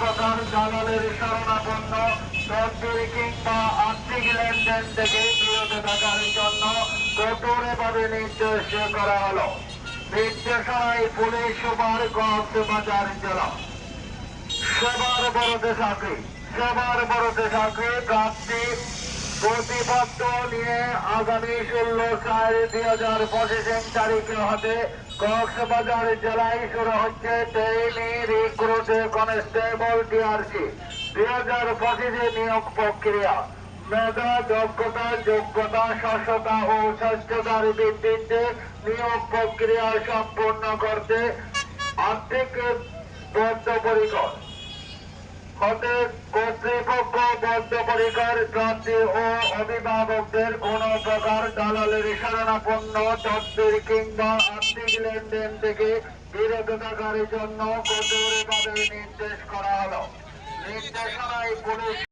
প্রকার দালালের শরণাপন্ন তদবির কিংবা আর্থিক লেনদেন থেকে বিরত থাকার জন্য কঠোরভাবে নির্দেশ করা হলো। নির্দেশনায় পুলিশ সুপার কক্সবাজার জেলা। সেবার বড়তে চাকরি প্রার্থী প্রতিপত্র নিয়ে আগামী 16/4/2025 তারিখে হতে কক্সবাজার জেলায় শুরু হচ্ছে ট্রেনি রিক্রুট কনস্টেবল টিআরসি 2025 নিয়োগ প্রক্রিয়া। মেধা, যোগ্যতা, স্বচ্ছতা ও স্বচ্ছতার ভিত্তিতে নিয়োগ প্রক্রিয়া সম্পূর্ণ করতে আর্থিক বদ্ধপরিকর হতে কর্তৃপক্ষ বদ্ধপরিকর। প্রার্থী ও অভিভাবকদের কোন প্রকার দালালের শরণাপন্ন তদবির কিংবা আর্থিক লেনদেন থেকে বিরত থাকার জন্য কঠোরভাবে নির্দেশ করা হলো। নির্দেশনায় পুলিশ